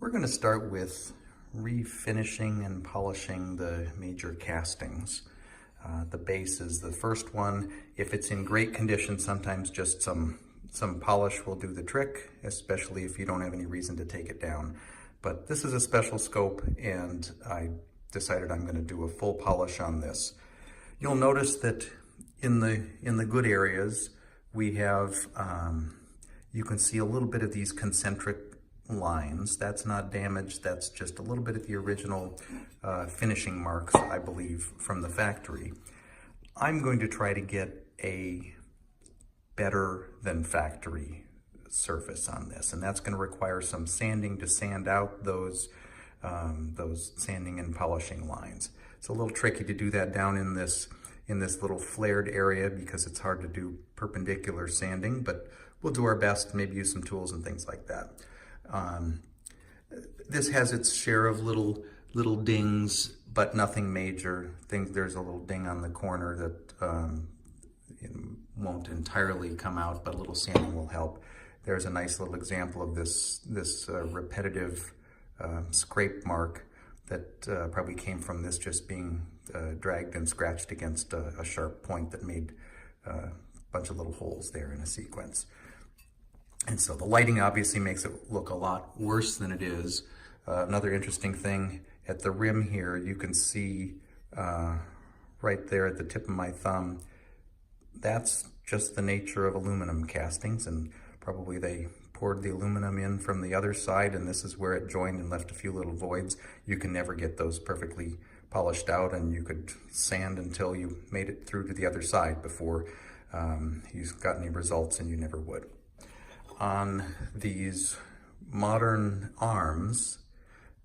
We're going to start with refinishing and polishing the major castings. The base is the first one. If it's in great condition, sometimes just some polish will do the trick, especially if you don't have any reason to take it down. But this is a special scope, and I decided I'm going to do a full polish on this. You'll notice that in the good areas, we have, you can see a little bit of these concentric lines. That's not damaged, that's just a little bit of the original finishing marks, I believe, from the factory. I'm going to try to get a better than factory surface on this, and that's going to require some sanding to sand out those sanding and polishing lines. It's a little tricky to do that down in this little flared area because it's hard to do perpendicular sanding, but we'll do our best, maybe use some tools and things like that. This has its share of little dings, but nothing major. There's a little ding on the corner that won't entirely come out, but a little sanding will help. There's a nice little example of this repetitive scrape mark that probably came from this just being dragged and scratched against a sharp point that made a bunch of little holes there in a sequence. And so the lighting obviously makes it look a lot worse than it is. Another interesting thing, at the rim here, you can see right there at the tip of my thumb, that's just the nature of aluminum castings, and probably they poured the aluminum in from the other side, and this is where it joined and left a few little voids. You can never get those perfectly polished out, and you could sand until you made it through to the other side before you got any results, and you never would. On these modern arms,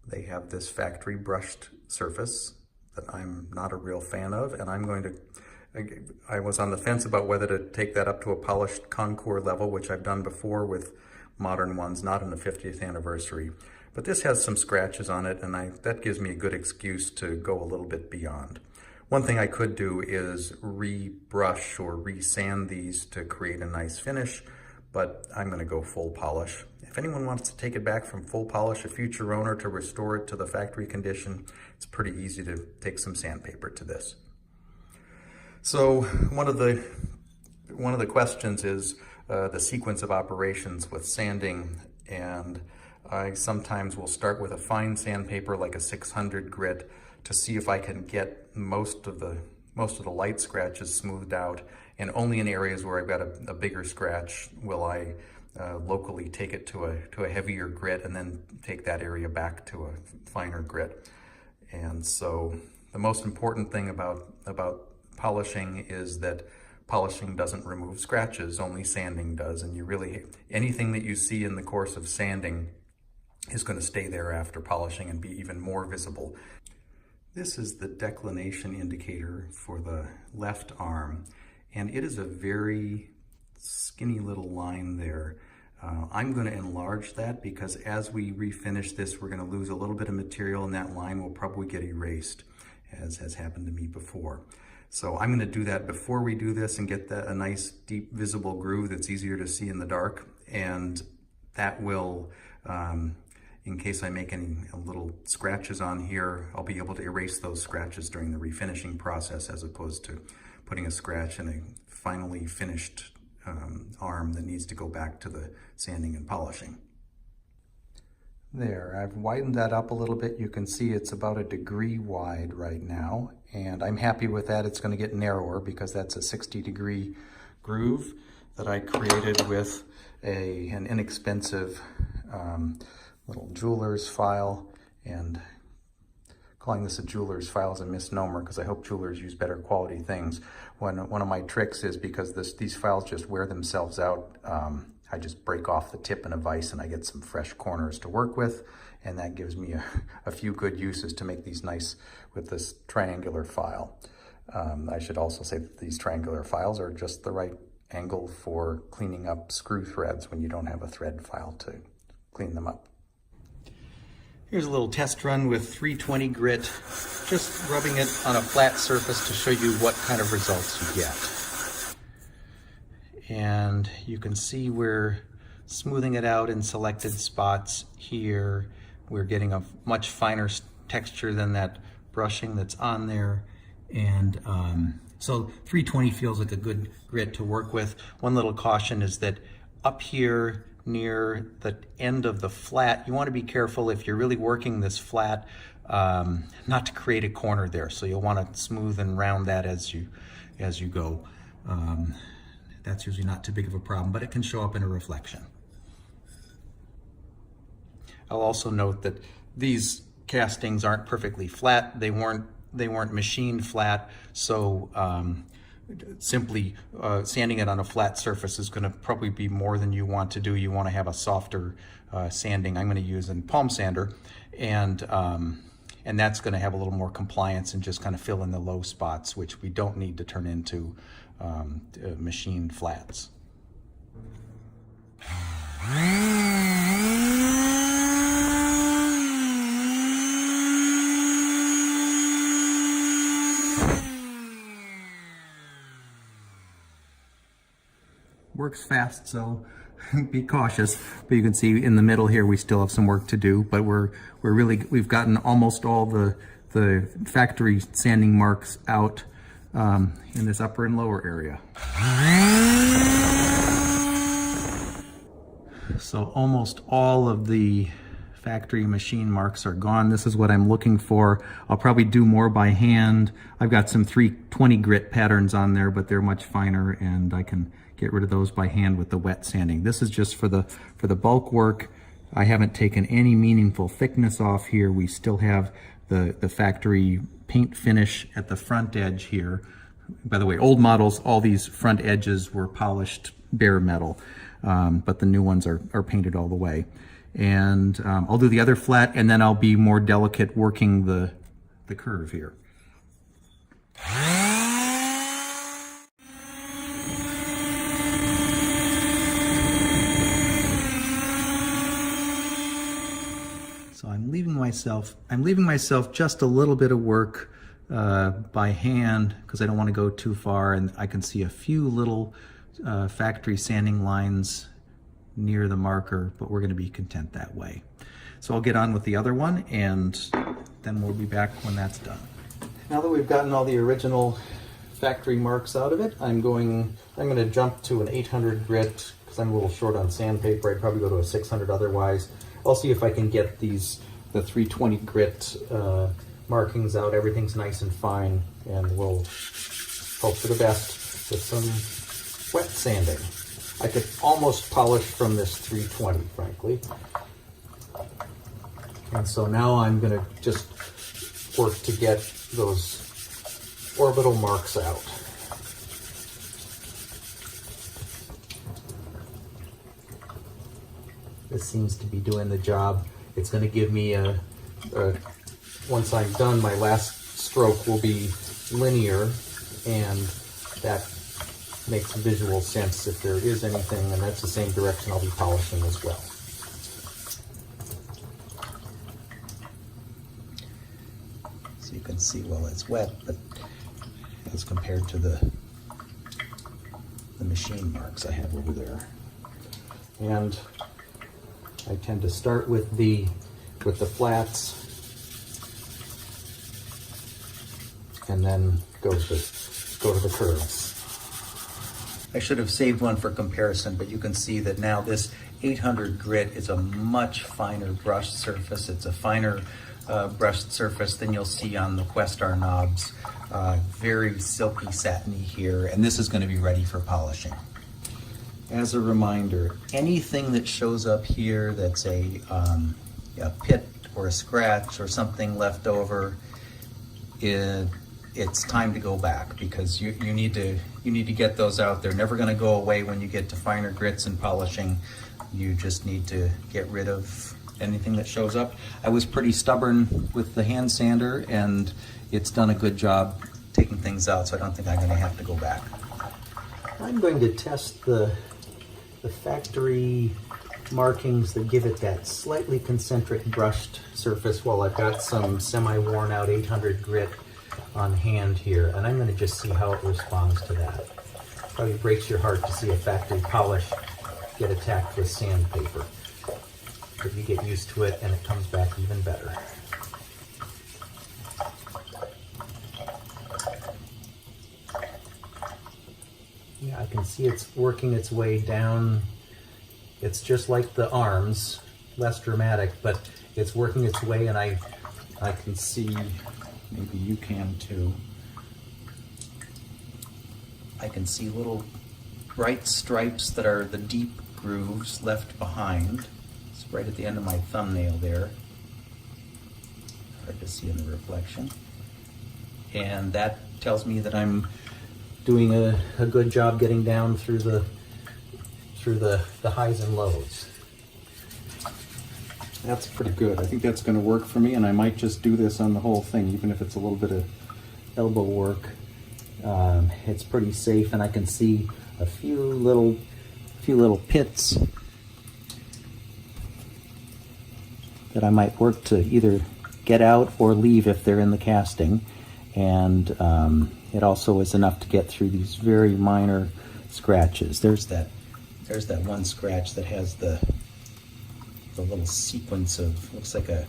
they have this factory brushed surface that I'm not a real fan of, and I was on the fence about whether to take that up to a polished contour level, which I've done before with modern ones, not in the 50th anniversary. But this has some scratches on it, and that gives me a good excuse to go a little bit beyond. One thing I could do is rebrush or resand these to create a nice finish, but I'm going to go full polish. If anyone wants to take it back from full polish, a future owner, to restore it to the factory condition, it's pretty easy to take some sandpaper to this. So one of the questions is the sequence of operations with sanding, and I sometimes will start with a fine sandpaper like a 600 grit to see if I can get most of the light scratches smoothed out, and only in areas where I've got a bigger scratch will I locally take it to a heavier grit and then take that area back to a finer grit. And so the most important thing about polishing is that polishing doesn't remove scratches, only sanding does, and anything that you see in the course of sanding is going to stay there after polishing and be even more visible. This is the declination indicator for the left arm, and it is a very skinny little line there. I'm going to enlarge that because as we refinish this, we're going to lose a little bit of material, and that line will probably get erased, as has happened to me before. So I'm going to do that before we do this and get a nice deep visible groove that's easier to see in the dark, and that will, in case I make any little scratches on here, I'll be able to erase those scratches during the refinishing process, as opposed to putting a scratch in a finally finished arm that needs to go back to the sanding and polishing. There, I've widened that up a little bit. You can see it's about 1 degree wide right now, and I'm happy with that. It's going to get narrower because that's a 60-degree groove that I created with an inexpensive little jeweler's file, and calling this a jeweler's file is a misnomer because I hope jewelers use better quality things. One of my tricks is because these files just wear themselves out, I just break off the tip in a vise and I get some fresh corners to work with, and that gives me a few good uses to make these nice with this triangular file. I should also say that these triangular files are just the right angle for cleaning up screw threads when you don't have a thread file to clean them up. Here's a little test run with 320 grit, just rubbing it on a flat surface to show you what kind of results you get. And you can see we're smoothing it out in selected spots here we're getting a much finer texture than that brushing that's on there. And so 320 feels like a good grit to work with. One little caution is that up here near the end of the flat, you want to be careful if you're really working this flat not to create a corner there. So you'll want to smooth and round that as you go. That's usually not too big of a problem, but it can show up in a reflection. I'll also note that these castings aren't perfectly flat. They weren't machined flat, so simply sanding it on a flat surface is going to probably be more than you want to do. You want to have a softer sanding. I'm going to use a palm sander, and that's going to have a little more compliance and just kind of fill in the low spots, which we don't need to turn into machined flats. Works fast, so be cautious. But you can see in the middle here we still have some work to do, but we've gotten almost all the factory sanding marks out in this upper and lower area. So almost all of the factory machine marks are gone. This is what I'm looking for. I'll probably do more by hand. I've got some 320 grit patterns on there, but they're much finer, and I can get rid of those by hand with the wet sanding. This is just for the bulk work. I haven't taken any meaningful thickness off here. We still have the factory paint finish at the front edge here. By the way, old models, all these front edges were polished bare metal, but the new ones are painted all the way. And I'll do the other flat, and then I'll be more delicate working the curve here. So I'm leaving myself just a little bit of work by hand, because I don't want to go too far, and I can see a few little factory sanding lines near the marker, but we're going to be content that way. So I'll get on with the other one, and then we'll be back when that's done. Now that we've gotten all the original factory marks out of it, I'm going to jump to an 800 grit, because I'm a little short on sandpaper. I'd probably go to a 600 otherwise. I'll see if I can get the 320 grit markings out. Everything's nice and fine, and we'll hope for the best with some wet sanding. I could almost polish from this 320, frankly. And so now I'm going to just work to get those orbital marks out. This seems to be doing the job. It's going to give me once I'm done, my last stroke will be linear, and that makes visual sense if there is anything, and that's the same direction I'll be polishing as well. So you can see, well, it's wet, but as compared to the machine marks I have over there. And I tend to start with the flats, and then go to the curves. I should have saved one for comparison, but you can see that now this 800 grit is a much finer brushed surface. It's a finer brushed surface than you'll see on the Questar knobs. Very silky, satiny here, and this is going to be ready for polishing. As a reminder, anything that shows up here that's a pit or a scratch or something left over, it's time to go back, because you need to get those out. They're never going to go away when you get to finer grits and polishing. You just need to get rid of anything that shows up. I was pretty stubborn with the hand sander, and it's done a good job taking things out, so I don't think I'm going to have to go back. I'm going to test the factory markings that give it that slightly concentric brushed surface, while I've got some semi-worn out 800 grit on hand here, and I'm going to just see how it responds to that. Probably breaks your heart to see a factory polish get attacked with sandpaper. But you get used to it and it comes back even better. Yeah, I can see it's working its way down. It's just like the arms, less dramatic, but it's working its way, and I can see, maybe you can too, I can see little bright stripes that are the deep grooves left behind. It's right at the end of my thumbnail there. Hard to see in the reflection. And that tells me that I'm doing a good job getting down through the highs and lows. That's pretty good. I think that's going to work for me, and I might just do this on the whole thing, even if it's a little bit of elbow work. It's pretty safe, and I can see a few little pits that I might work to either get out or leave if they're in the casting. And it also is enough to get through these very minor scratches. There's that one scratch that has the little sequence of, looks like a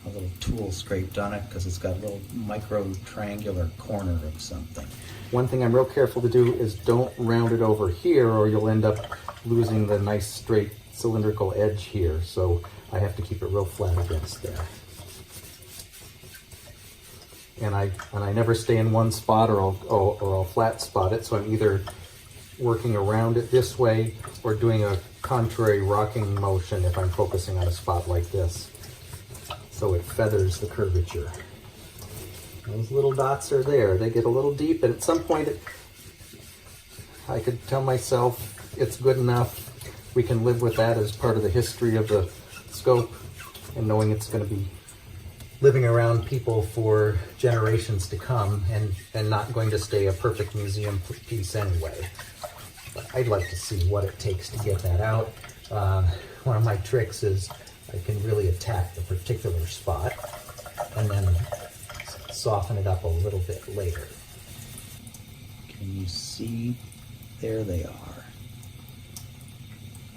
little tool scraped on it because it's got a little micro triangular corner of something. One thing I'm real careful to do is don't round it over here, or you'll end up losing the nice straight cylindrical edge here. So I have to keep it real flat against there. And I never stay in one spot, or I'll flat spot it. So I'm either working around it this way or doing a contrary rocking motion if I'm focusing on a spot like this. So it feathers the curvature. Those little dots are there. They get a little deep, and at some point I could tell myself it's good enough. We can live with that as part of the history of the scope, and knowing it's going to be living around people for generations to come, and not going to stay a perfect museum piece anyway. But I'd like to see what it takes to get that out. One of my tricks is I can really attack the particular spot and then soften it up a little bit later. Can you see? There they are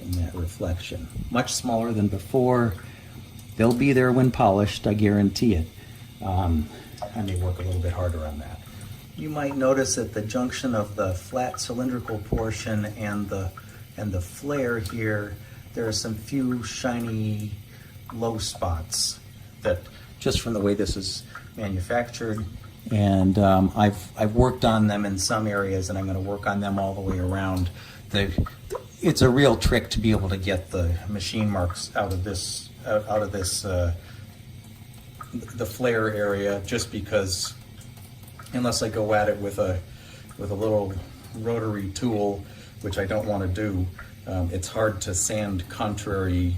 in that reflection. Much smaller than before. They'll be there when polished, I guarantee it. I may work a little bit harder on that. You might notice at the junction of the flat cylindrical portion and the flare here, there are some few shiny low spots that, just from the way this is manufactured, and I've worked on them in some areas, and I'm going to work on them all the way around. It's a real trick to be able to get the machine marks out of this the flare area, just because unless I go at it with a little rotary tool, which I don't want to do, it's hard to sand contrary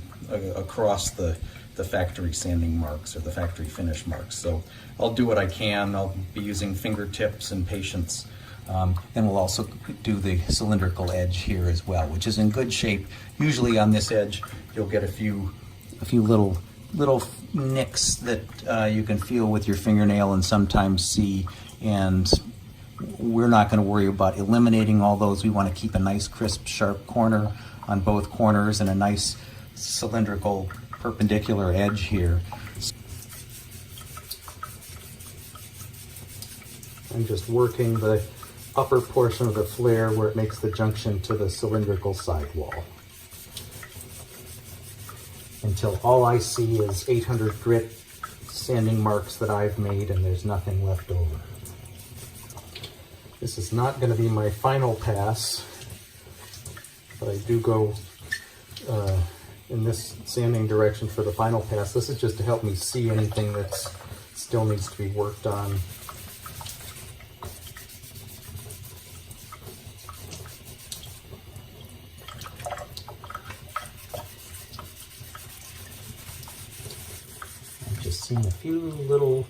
across the factory sanding marks or the factory finish marks. So I'll do what I can. I'll be using fingertips and patience. And we'll also do the cylindrical edge here as well, which is in good shape. Usually on this edge, you'll get a few little nicks that you can feel with your fingernail and sometimes see. And we're not going to worry about eliminating all those. We want to keep a nice, crisp, sharp corner on both corners and a nice cylindrical perpendicular edge here. I'm just working the upper portion of the flare where it makes the junction to the cylindrical sidewall until all I see is 800 grit sanding marks that I've made, and there's nothing left over. This is not going to be my final pass, but I do go in this sanding direction for the final pass. This is just to help me see anything that still needs to be worked on. I've just seen a few little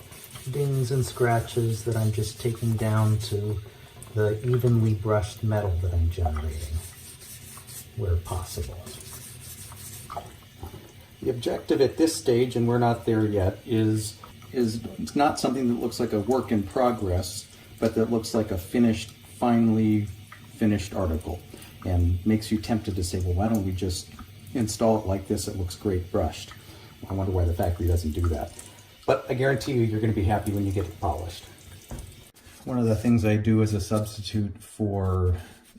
dings and scratches that I'm just taking down to the evenly brushed metal that I'm generating where possible. The objective at this stage, and we're not there yet, is it's not something that looks like a work in progress, but that looks like a finished, finely finished article, and makes you tempted to say, well, why don't we just, install it like this, it looks great brushed. I wonder why the factory doesn't do that. But I guarantee you, you're going to be happy when you get it polished. One of the things I do as a substitute for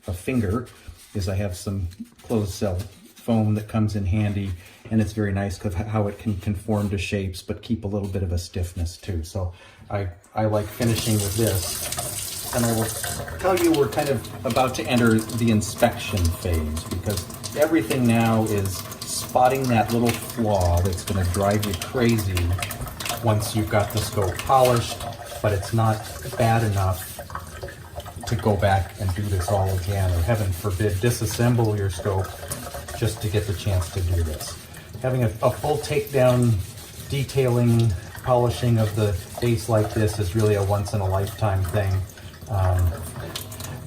a finger is I have some closed cell foam that comes in handy, and it's very nice because how it can conform to shapes but keep a little bit of a stiffness too. So I like finishing with this, and I will tell you we're kind of about to enter the inspection phase, because everything now is spotting that little flaw that's going to drive you crazy once you've got the scope polished, but it's not bad enough to go back and do this all again, or heaven forbid, disassemble your scope just to get the chance to do this. Having a full takedown, detailing, polishing of the base like this is really a once-in-a-lifetime thing.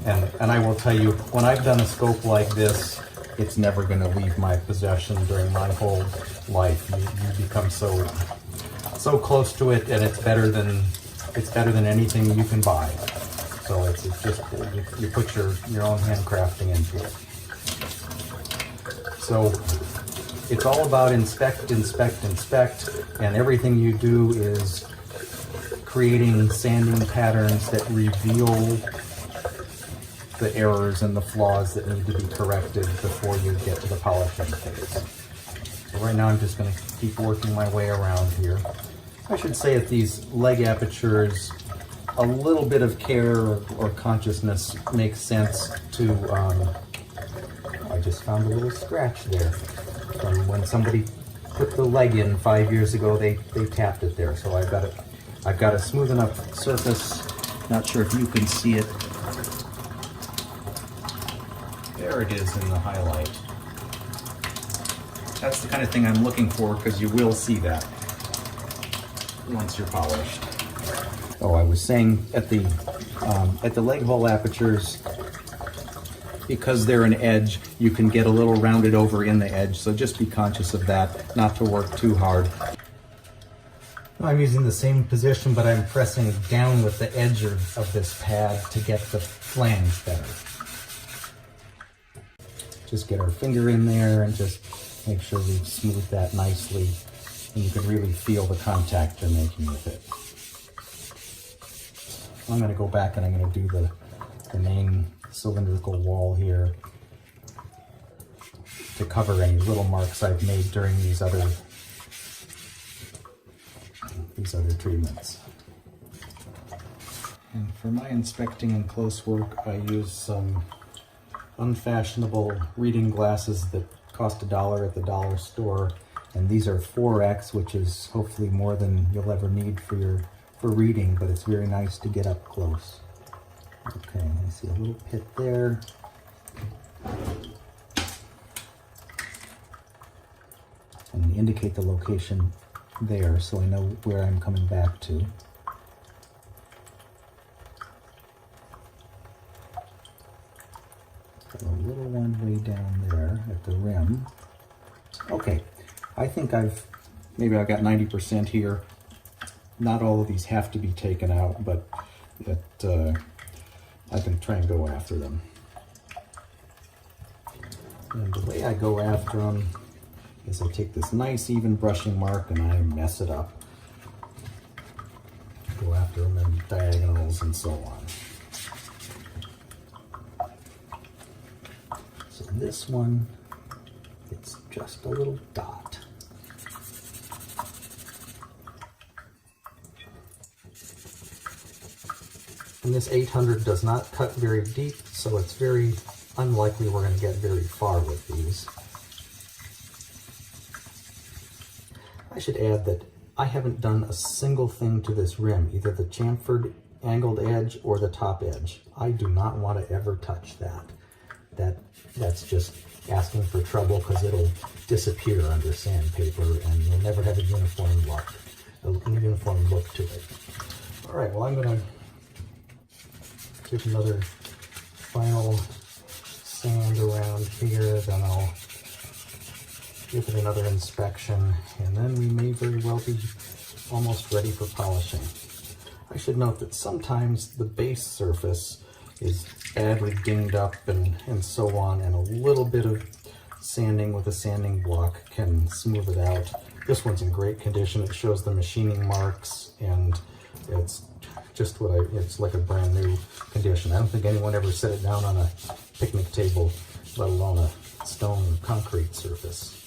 And I will tell you, when I've done a scope like this, it's never going to leave my possession during my whole life. You become so close to it, and it's better than anything you can buy. So it's just you put your own handcrafting into it. So it's all about inspect, inspect, inspect, and everything you do is creating sanding patterns that reveal the errors and the flaws that need to be corrected before you get to the polishing phase. So right now I'm just going to keep working my way around here. I should say at these leg apertures, a little bit of care or consciousness makes sense to, I just found a little scratch there from when somebody put the leg in 5 years ago. They tapped it there, so I've got a smooth enough surface. Not sure if you can see it. There it is in the highlight. That's the kind of thing I'm looking for, because you will see that once you're polished. Oh, I was saying at the leg hole apertures, because they're an edge, you can get a little rounded over in the edge, so just be conscious of that, not to work too hard. I'm using the same position, but I'm pressing down with the edge of this pad to get the flange better. Just get our finger in there and just make sure we smooth that nicely, and you can really feel the contact you're making with it. I'm going to go back and I'm going to do the main cylindrical wall here to cover any little marks I've made during these other treatments. And for my inspecting and close work, I use some unfashionable reading glasses that cost $1 at the dollar store, and these are 4X, which is hopefully more than you'll ever need for reading, but it's very nice to get up close. Okay, I see a little pit there. And indicate the location there so I know where I'm coming back to. Got a little one way down there at the rim. Okay, I think maybe I've got 90% here. Not all of these have to be taken out, but I can try and go after them. And the way I go after them is I take this nice even brushing mark and I mess it up. Go after them in diagonals and so on. So this one, it's just a little dot. And this 800 does not cut very deep, so it's very unlikely we're going to get very far with these. I should add that I haven't done a single thing to this rim, either the chamfered angled edge or the top edge. I do not want to ever touch that. That's just asking for trouble, because it'll disappear under sandpaper and you'll never have a uniform look to it. All right, well, I'm going to give another final sand around here, then I'll give it another inspection, and then we may very well be almost ready for polishing. I should note that sometimes the base surface is badly dinged up and so on, and a little bit of sanding with a sanding block can smooth it out. This one's in great condition. It shows the machining marks, and it's just it's like a brand new condition. I don't think anyone ever set it down on a picnic table, let alone a stone concrete surface.